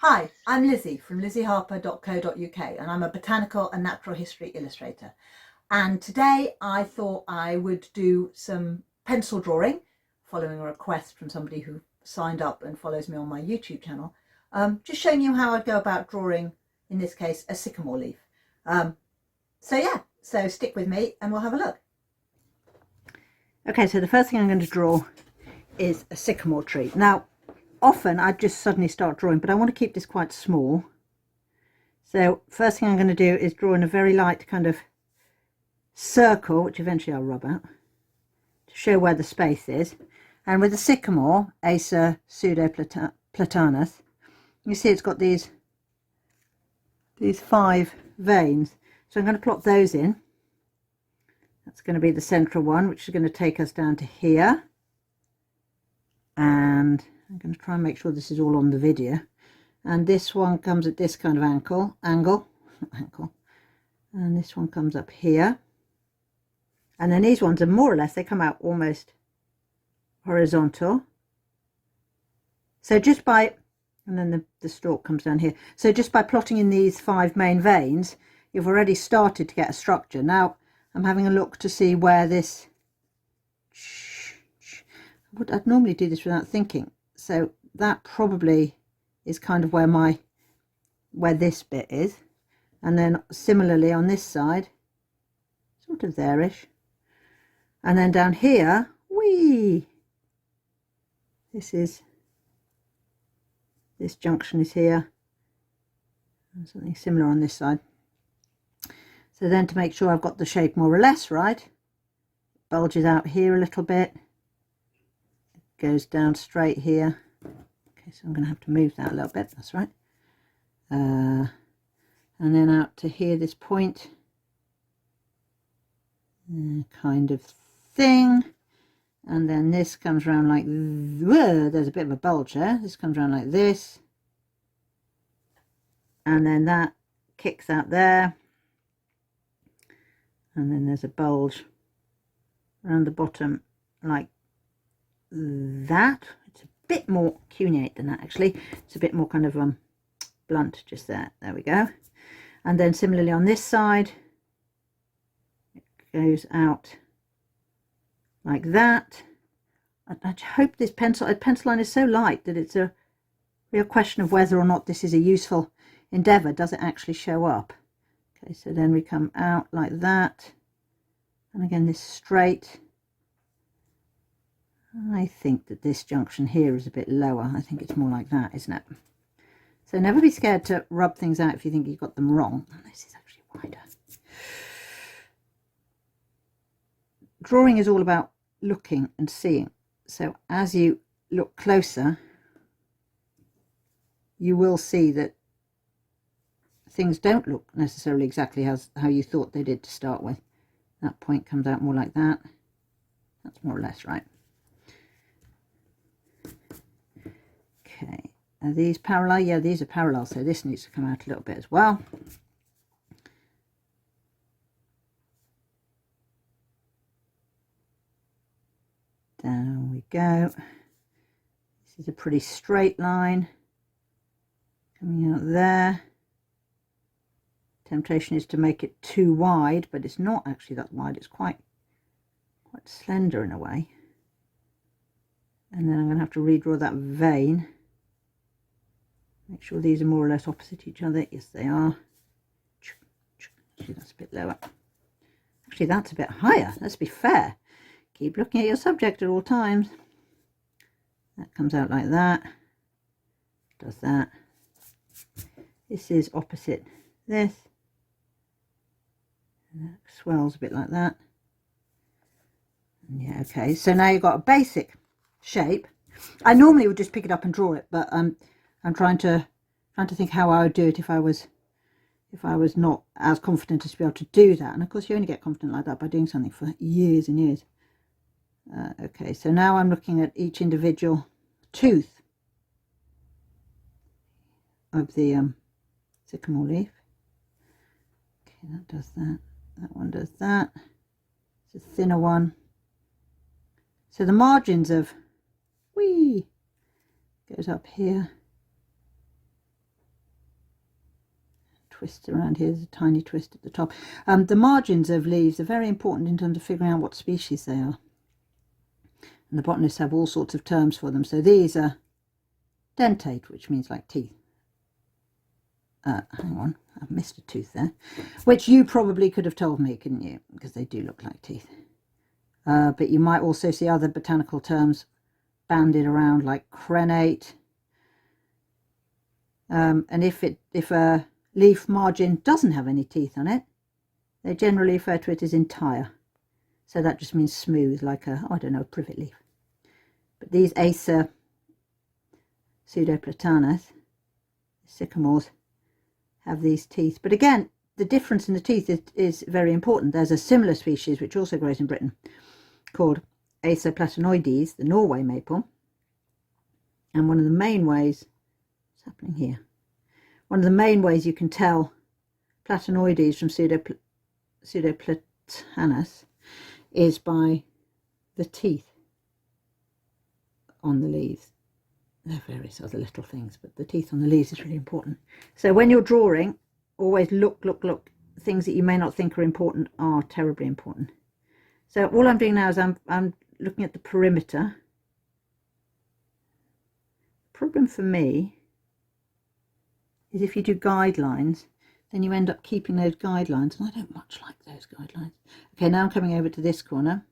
Hi, I'm Lizzie from lizzieharper.co.uk and I'm a botanical and natural history illustrator. And today I thought I would do some pencil drawing, following a request from somebody who signed up and follows me on my YouTube channel. Just showing you how I'd go about drawing, in this case, a sycamore leaf. So stick with me and we'll have a look. Okay, so the first thing I'm going to draw is a sycamore tree. Now, often I just suddenly start drawing, but I want to keep this quite small. So first thing I'm going to do is draw in a very light kind of circle, which eventually I'll rub out to show where the space is. And with the sycamore, Acer pseudoplatanus, you see it's got these 5 veins. So I'm going to plot those in. That's going to be the central one, which is going to take us down to here. And I'm going to try and make sure this is all on the video. And this one comes at this kind of angle, and this one comes up here. And then these ones are more or less, they come out almost horizontal. So just by, and then the stalk comes down here. So just by plotting in these 5 main veins, you've already started to get a structure. Now I'm having a look to see where this, I'd normally do this without thinking. So that probably is kind of where this bit is. And then similarly on this side, sort of there-ish. And then down here, this junction is here. And something similar on this side. So then to make sure I've got the shape more or less right, it bulges out here a little bit. Goes down straight here. Okay, so I'm going to have to move that a little bit, that's right. And then out to here, this point, kind of thing. And then this comes around like, whoa, there's a bit of a bulge there. This comes around like this. And then that kicks out there. And then there's a bulge around the bottom like that. It's a bit more cuneate than that actually. It's a bit more kind of blunt just there. There we go. And then similarly on this side, it goes out like that. I hope this pencil line is so light that it's a real question of whether or not this is a useful endeavour. Does it actually show up? Okay, so then we come out like that. And again, this straight. I think that this junction here is a bit lower. I think it's more like that, isn't it? So never be scared to rub things out if you think you've got them wrong. Oh, this is actually wider. Drawing is all about looking and seeing. So as you look closer, you will see that things don't look necessarily exactly how you thought they did to start with. That point comes out more like that. That's more or less right. Okay, are these parallel? Yeah, these are parallel, so this needs to come out a little bit as well. Down we go. This is a pretty straight line coming out there. Temptation is to make it too wide, but it's not actually that wide. It's quite slender in a way. And then I'm going to have to redraw that vein. Make sure these are more or less opposite each other. Yes, they are. Actually, that's a bit lower. Actually, that's a bit higher. Let's be fair. Keep looking at your subject at all times. That comes out like that. Does that. This is opposite this. And that swells a bit like that. Yeah, okay. So now you've got a basic shape. I normally would just pick it up and draw it, but I'm trying to think how I would do it if I was not as confident as to be able to do that. And of course you only get confident like that by doing something for years and years. Okay, so now I'm looking at each individual tooth of the sycamore leaf. Okay, that does that. That one does that. It's a thinner one. So the margins of goes up here twists around here. There's a tiny twist at the top. The margins of leaves are very important in terms of figuring out what species they are. And the botanists have all sorts of terms for them. So these are dentate, which means like teeth. Hang on, I've missed a tooth there. Which you probably could have told me, couldn't you? Because they do look like teeth. But you might also see other botanical terms banded around like crenate. And if a leaf margin doesn't have any teeth on it, they generally refer to it as entire. So that just means smooth, like a, I don't know, a privet leaf. But these Acer pseudoplatanus, sycamores, have these teeth. But again, the difference in the teeth is very important. There's a similar species which also grows in Britain called Acer platanoides, the Norway maple. And one of the main ways, what's happening here? One of the main ways you can tell platanoides from pseudoplatanus is by the teeth on the leaves. There are various other little things, but the teeth on the leaves is really important. So when you're drawing, always look. Things that you may not think are important are terribly important. So all I'm doing now is I'm looking at the perimeter. The problem for me is if you do guidelines, then you end up keeping those guidelines, and I don't much like those guidelines. Okay, now I'm coming over to this corner.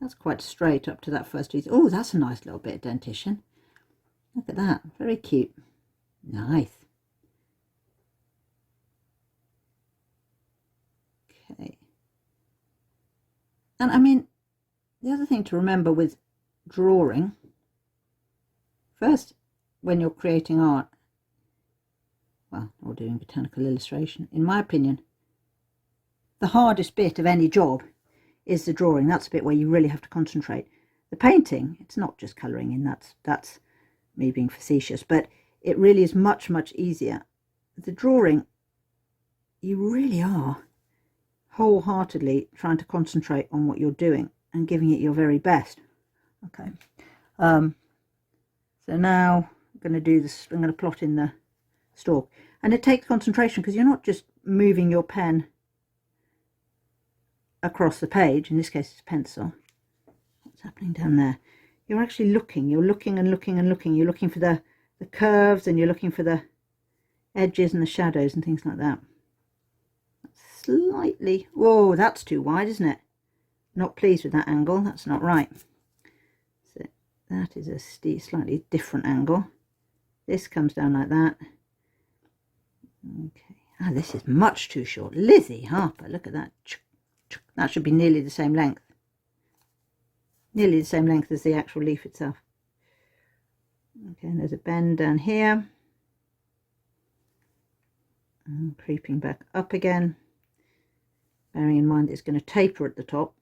That's quite straight up to that first tooth. Oh, that's a nice little bit of dentition. Look at that, very cute. Nice. Okay. And I mean, the other thing to remember with drawing, first, when you're creating art, well, or doing botanical illustration, in my opinion, the hardest bit of any job is the drawing. That's the bit where you really have to concentrate. The painting, it's not just colouring in, that's me being facetious, but it really is much easier. The drawing, you really are wholeheartedly trying to concentrate on what you're doing and giving it your very best. Okay, so now I'm going to do this. I'm going to plot in the stalk, and it takes concentration because you're not just moving your pen across the page. In this case, it's a pencil. What's happening down there? You're actually looking. You're looking and looking and looking. You're looking for the curves, and you're looking for the edges and the shadows and things like that. Slightly, whoa, that's too wide, isn't it? Not pleased with that angle. That's not right. So that is a slightly different angle. This comes down like that. Okay. Ah, this is much too short. Lizzie Harper, look at that. That should be nearly the same length. Nearly the same length as the actual leaf itself. Okay, and there's a bend down here. And creeping back up again. Bearing in mind it's going to taper at the top,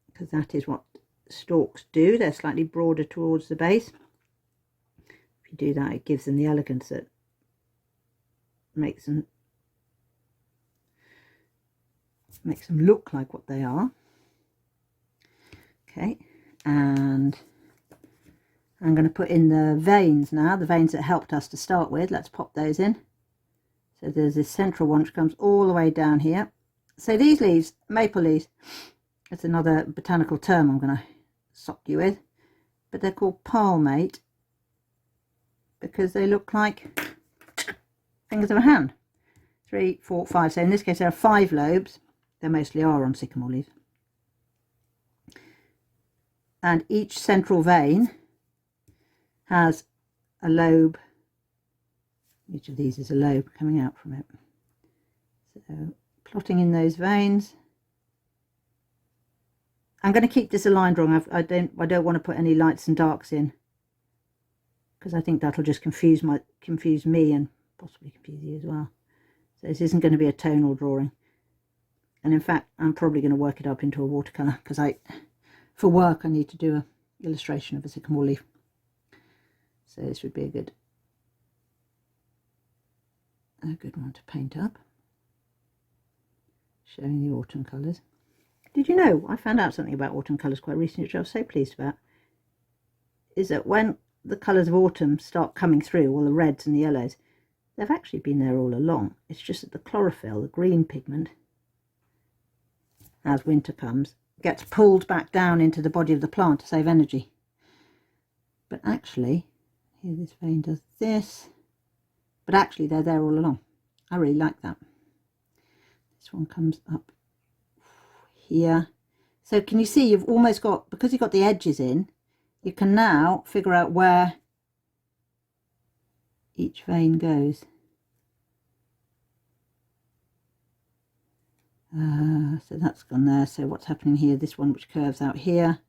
because that is what stalks do. They're slightly broader towards the base. If you do that, it gives them the elegance that makes them look like what they are. Okay, and I'm going to put in the veins now, the veins that helped us to start with. Let's pop those in. So there's this central one which comes all the way down here. So these leaves, maple leaves, that's another botanical term I'm going to sock you with, but they're called palmate because they look like fingers of a hand. 3, 4, 5. So in this case there are 5 lobes. There mostly are on sycamore leaves. And each central vein has a lobe. Each of these is a lobe coming out from it. So plotting in those veins. I'm going to keep this aligned wrong. I don't want to put any lights and darks in, because I think that'll just confuse me and possibly confuse you as well. So this isn't going to be a tonal drawing. And in fact, I'm probably going to work it up into a watercolour, because for work I need to do an illustration of a sycamore leaf. So this would be a good one to paint up, showing the autumn colours. Did you know, I found out something about autumn colours quite recently, which I was so pleased about, is that when the colours of autumn start coming through, all the reds and the yellows, They've actually been there all along. It's just that the chlorophyll, the green pigment, as winter comes, gets pulled back down into the body of the plant to save energy. But actually, here this vein does this, but actually they're there all along. I really like that. This one comes up here. So can you see you've almost got, because you've got the edges in, you can now figure out where each vein goes. So that's gone there. So what's happening here, this one which curves out here,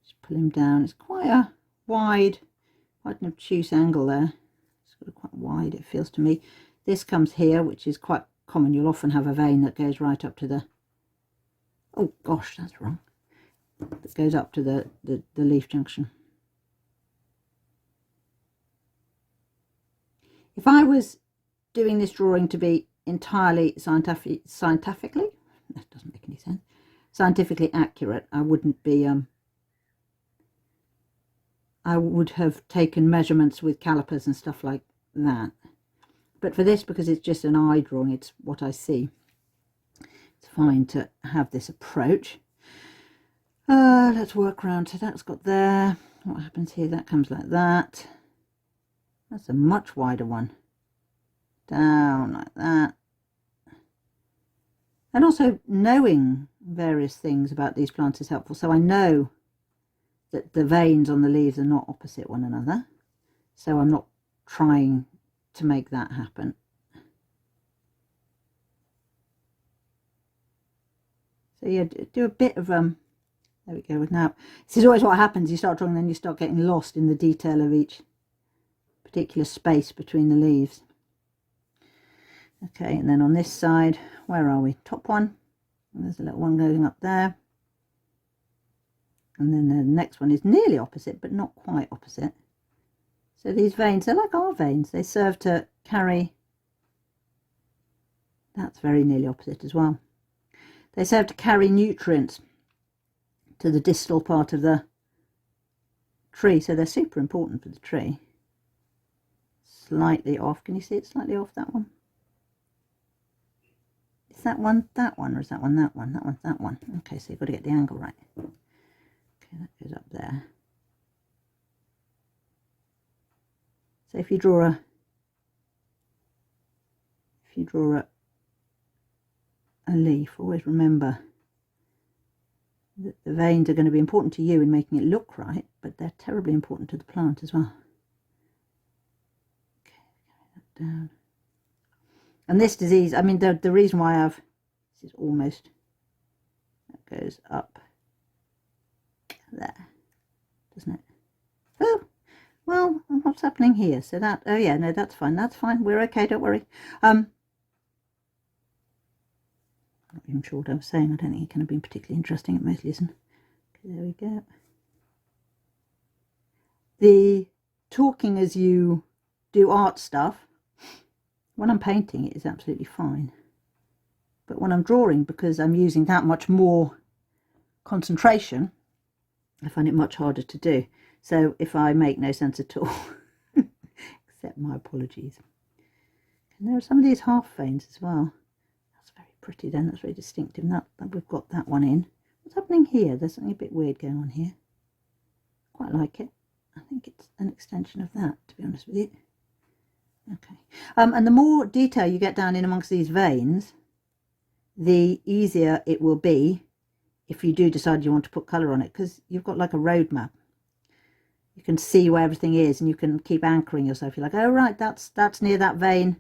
just pull him down. It's quite a wide, quite an obtuse angle there. It's sort of quite wide, it feels to me. This comes here, which is quite common. You'll often have a vein that goes right up to the, oh gosh, that's wrong, that goes up to the leaf junction. If I was doing this drawing to be entirely scientifically, that doesn't make any sense, scientifically accurate, I wouldn't be, I would have taken measurements with calipers and stuff like that. But for this, because it's just an eye drawing, it's what I see, it's fine to have this approach. Let's work around. So that's got there. What happens here? That comes like that. That's a much wider one. Down like that. And also knowing various things about these plants is helpful. So I know that the veins on the leaves are not opposite one another. So I'm not trying to make that happen. So yeah, do a bit of there we go. With now, this is always what happens. You start drawing, then you start getting lost in the detail of each particular space between the leaves. Okay, and then on this side, where are we? Top one. And there's a little one going up there. And then the next one is nearly opposite, but not quite opposite. So these veins, they're like our veins. They serve to carry, that's very nearly opposite as well. They serve to carry nutrients to the distal part of the tree. So they're super important for the tree. Slightly off. Can you see it slightly off, that one? Is that one, or is that one, that one? That one's that one. Okay, so you've got to get the angle right. Okay, that goes up there. So if you draw a leaf, always remember that the veins are going to be important to you in making it look right, but they're terribly important to the plant as well. Okay, carry that down. And this disease, I mean, the reason why this is almost, that goes up there, doesn't it? Oh, well, what's happening here? So that, oh yeah, no, that's fine, we're okay, don't worry. I'm not even sure what I was saying. I don't think it can have been particularly interesting. It mostly isn't. Okay, there we go. The talking as you do art stuff, when I'm painting it is absolutely fine. But when I'm drawing, because I'm using that much more concentration, I find it much harder to do. So if I make no sense at all, accept my apologies. And there are some of these half veins as well. That's very pretty then, that's very distinctive. That we've got that one in. What's happening here? There's something a bit weird going on here. Quite like it. I think it's an extension of that, to be honest with you. Okay. And the more detail you get down in amongst these veins, the easier it will be if you do decide you want to put colour on it, because you've got like a road map. You can see where everything is and you can keep anchoring yourself. You're like, oh right, that's near that vein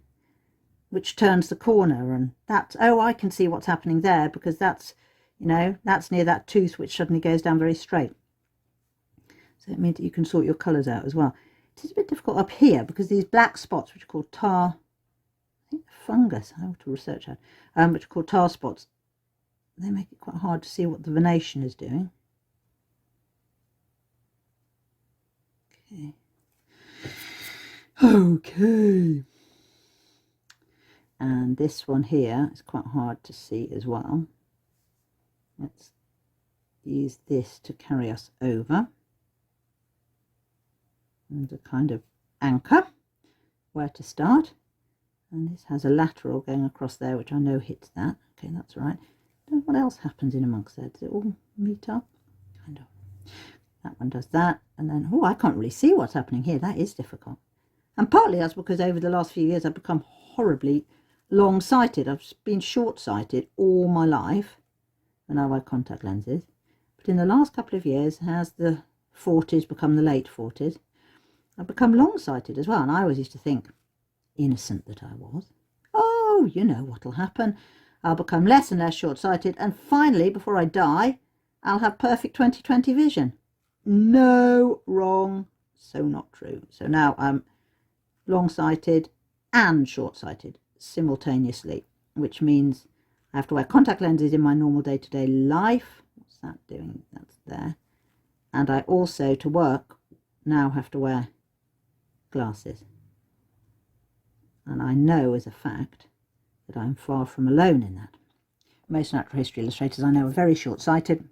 which turns the corner, and that's, oh, I can see what's happening there because that's, you know, that's near that tooth which suddenly goes down very straight. So it means that you can sort your colours out as well. It is a bit difficult up here because these black spots, which are called tar, I think fungus, I have to research that, which are called tar spots, they make it quite hard to see what the venation is doing. Okay. Okay. And this one here is quite hard to see as well. Let's use this to carry us over. And a kind of anchor. where to start. And this has a lateral going across there, which I know hits that. Okay, that's right. What else happens in amongst there? Does it all meet up? Kind of. That one does that. And then, oh, I can't really see what's happening here. That is difficult. And partly that's because over the last few years I've become horribly long-sighted. I've been short-sighted all my life, and now I wear contact lenses. But in the last couple of years, as the 40s become the late 40s, I've become long-sighted as well. And I always used to think, innocent that I was, oh, you know what'll happen. I'll become less and less short-sighted, and finally, before I die, I'll have perfect 20/20 vision. No, wrong. So not true. So now I'm long-sighted and short-sighted simultaneously, which means I have to wear contact lenses in my normal day-to-day life. What's that doing? That's there. And I also, to work, now have to wear glasses. And I know as a fact that I'm far from alone in that. Most natural history illustrators I know are very short-sighted,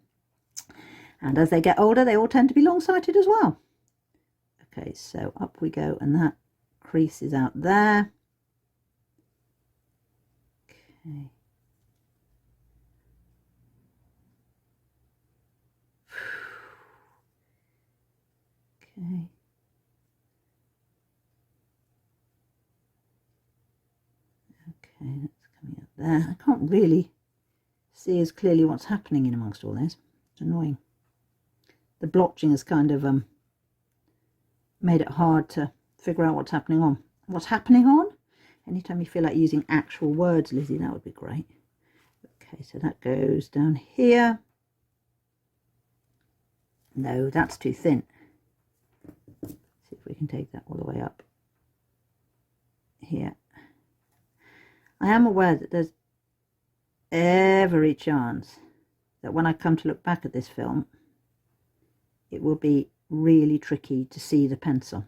and as they get older they all tend to be long-sighted as well. Okay, so up we go, and that crease is out there. Okay. Okay. Okay, that's coming up there. I can't really see as clearly what's happening in amongst all this. It's annoying. The blotching has kind of made it hard to figure out what's happening on. What's happening on? Anytime you feel like using actual words, Lizzie, that would be great. Okay, so that goes down here. No, that's too thin. Let's see if we can take that all the way up here. I am aware that there's every chance that when I come to look back at this film, it will be really tricky to see the pencil.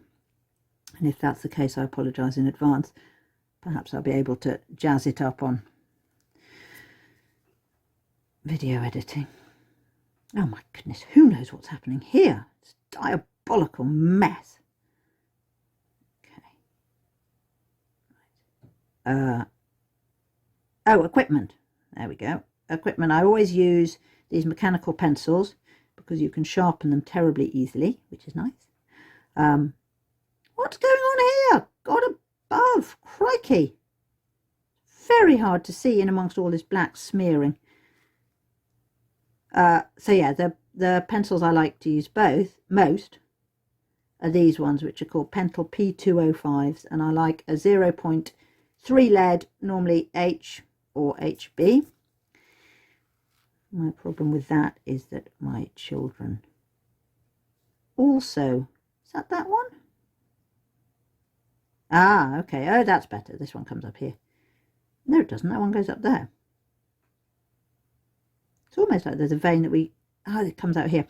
And if that's the case, I apologise in advance. Perhaps I'll be able to jazz it up on video editing. Oh my goodness, who knows what's happening here? It's a diabolical mess. Okay. Oh, equipment. There we go. Equipment. I always use these mechanical pencils because you can sharpen them terribly easily, which is nice. What's going on here? God above, crikey. Very hard to see in amongst all this black smearing. So yeah, the pencils I like to use most are these ones, which are called Pentel P205s, and I like a 0.3 lead, normally H or HB. My problem with that is that my children also, is that one? Ah, okay. Oh, that's better. This one comes up here. No, it doesn't. That one goes up there. It's almost like there's a vein that it comes out here.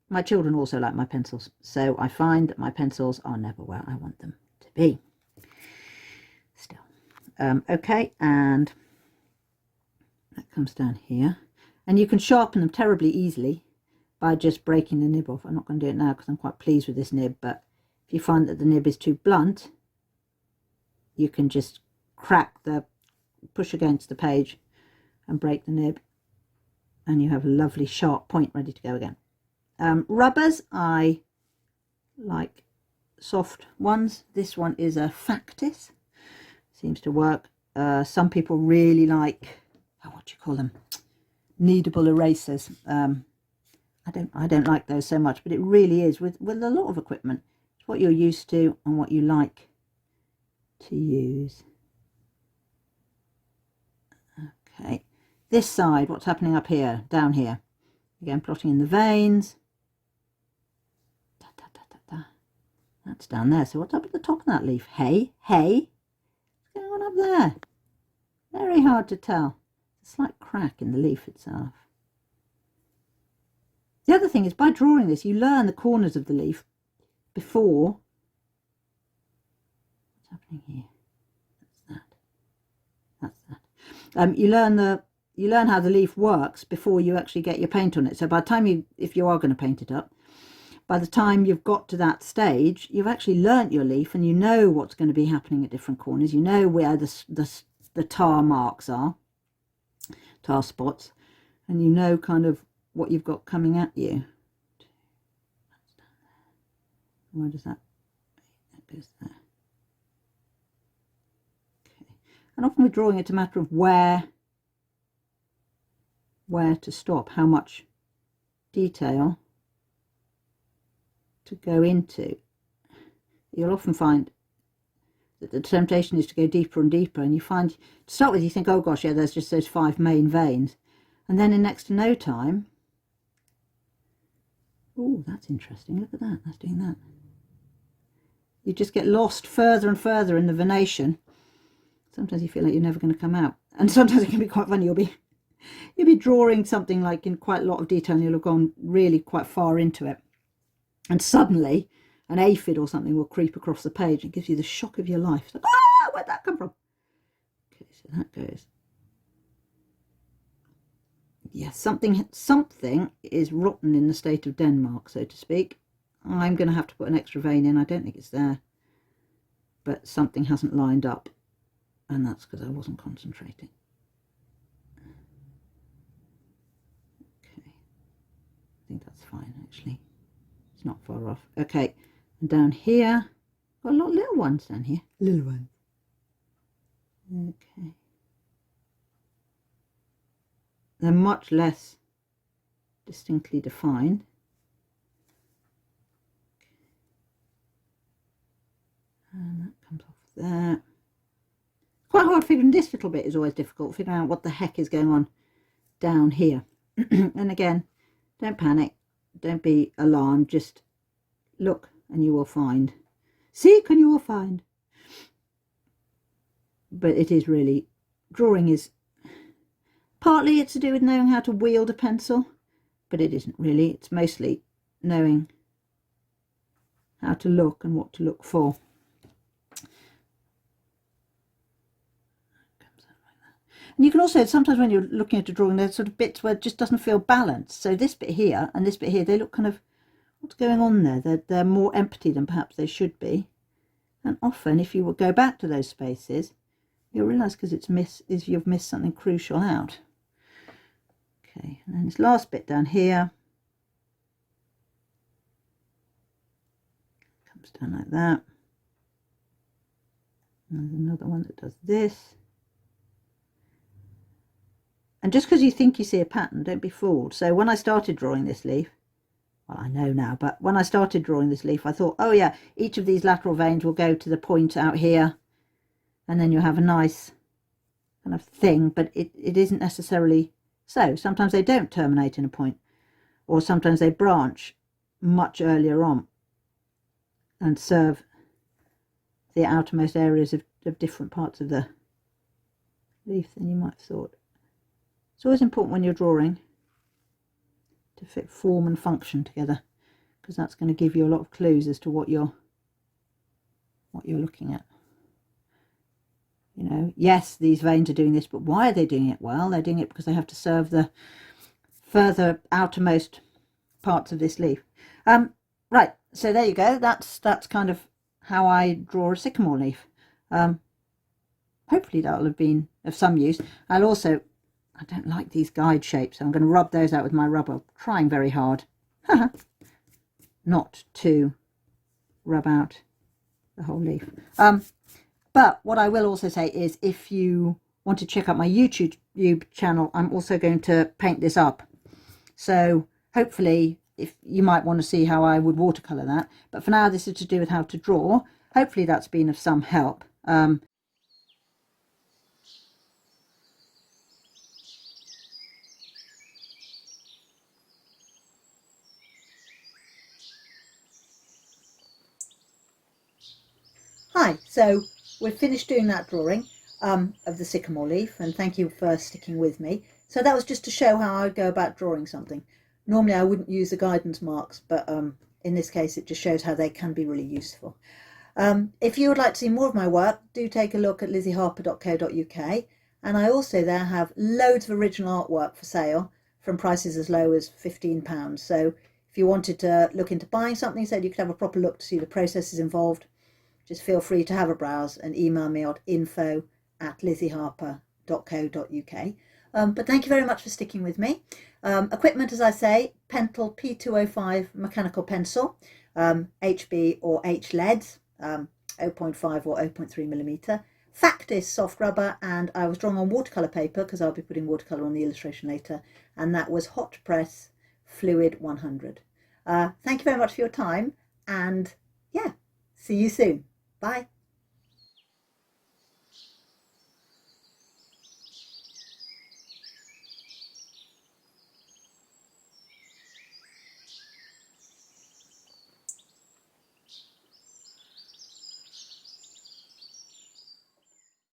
My children also like my pencils, so I find that my pencils are never where I want them to be. Still. Okay, and that comes down here. And you can sharpen them terribly easily by just breaking the nib off. I'm not going to do it now because I'm quite pleased with this nib, but if you find that the nib is too blunt, you can just push against the page and break the nib, and you have a lovely sharp point ready to go again. Rubbers, I like soft ones. This one is a Factis. Seems to work. Some people really like, what do you call them? Kneadable erasers. I don't like those so much, but it really is with a lot of equipment. It's what you're used to and what you like to use. Okay, this side, what's happening up here, down here? Again, plotting in the veins. That's down there. So what's up at the top of that leaf? Hay? What's going on up there? Very hard to tell. It's a slight crack in the leaf itself. The other thing is, by drawing this, you learn the corners of the leaf before. What's happening here? That's that. You learn how the leaf works before you actually get your paint on it. So by the time if you are going to paint it up, by the time you've got to that stage, you've actually learnt your leaf and you know what's going to be happening at different corners. You know where the tar marks are, tar spots, and you know kind of what you've got coming at you. Where does that goes there? Okay. And often with drawing, it's a matter of where to stop, how much detail to go into. You'll often find that the temptation is to go deeper and deeper, and you find, to start with, you think, oh gosh, yeah, there's just those 5 main veins, and then in next to no time, oh, that's interesting, look at that, that's doing that. You just get lost further and further in the venation. Sometimes you feel like you're never going to come out, and sometimes it can be quite funny. You'll be drawing something like in quite a lot of detail, and you'll have gone really quite far into it, and suddenly an aphid or something will creep across the page and gives you the shock of your life. It's like, ah, where'd that come from? Okay, so that goes. Yes, something is rotten in the state of Denmark, so to speak. I'm going to have to put an extra vein in. I don't think it's there, but something hasn't lined up, and that's because I wasn't concentrating. Okay, I think that's fine actually. It's not far off. Okay, and down here, got a lot of little ones down here. Little ones. Okay. They're much less distinctly defined. And that comes off there. Quite hard figuring this little bit is always difficult, figuring out what the heck is going on down here. And again, don't panic, don't be alarmed, just look and you will find. Seek and you will find. But it is really, drawing is, partly it's to do with knowing how to wield a pencil, but it isn't really. It's mostly knowing how to look and what to look for. And you can also, sometimes when you're looking at a drawing, there's sort of bits where it just doesn't feel balanced. So this bit here and this bit here, they look kind of, what's going on there? They're more empty than perhaps they should be. And often, if you will go back to those spaces, you'll realise because you've missed something crucial out. Okay, and then this last bit down here comes down like that. And there's another one that does this. And just because you think you see a pattern, don't be fooled. So when I started drawing this leaf, well, I know now, but when I started drawing this leaf, I thought, oh yeah, each of these lateral veins will go to the point out here, and then you'll have a nice kind of thing, but it isn't necessarily so. Sometimes they don't terminate in a point, or sometimes they branch much earlier on and serve the outermost areas of different parts of the leaf than you might have thought. It's always important when you're drawing to fit form and function together, because that's going to give you a lot of clues as to what you're looking at. You know, yes, these veins are doing this, but why are they doing it? Well, they're doing it because they have to serve the further outermost parts of this leaf. Right, so there you go. That's kind of how I draw a sycamore leaf. Hopefully that'll have been of some use. I'll also, I don't like these guide shapes, so I'm going to rub those out with my rubber. I'm trying very hard not to rub out the whole leaf. But what I will also say is, if you want to check out my YouTube channel, I'm also going to paint this up. So hopefully, if you might want to see how I would watercolour that. But for now, this is to do with how to draw. Hopefully that's been of some help. Hi, so we've finished doing that drawing of the sycamore leaf, and thank you for sticking with me. So that was just to show how I would go about drawing something. Normally I wouldn't use the guidance marks, but in this case it just shows how they can be really useful. If you would like to see more of my work, do take a look at lizzieharper.co.uk, and I also there have loads of original artwork for sale from prices as low as £15. So if If you wanted to look into buying something so you could have a proper look to see the processes involved, just feel free to have a browse and email me at info@lizzieharper.co.uk. But thank you very much for sticking with me. Equipment, as I say, Pentel P205 mechanical pencil, HB or H leads, 0.5 or 0.3 millimeter. Factis soft rubber, and I was drawing on watercolour paper because I'll be putting watercolour on the illustration later, and that was Hot Press Fluid 100. Thank you very much for your time, and yeah, see you soon. Bye.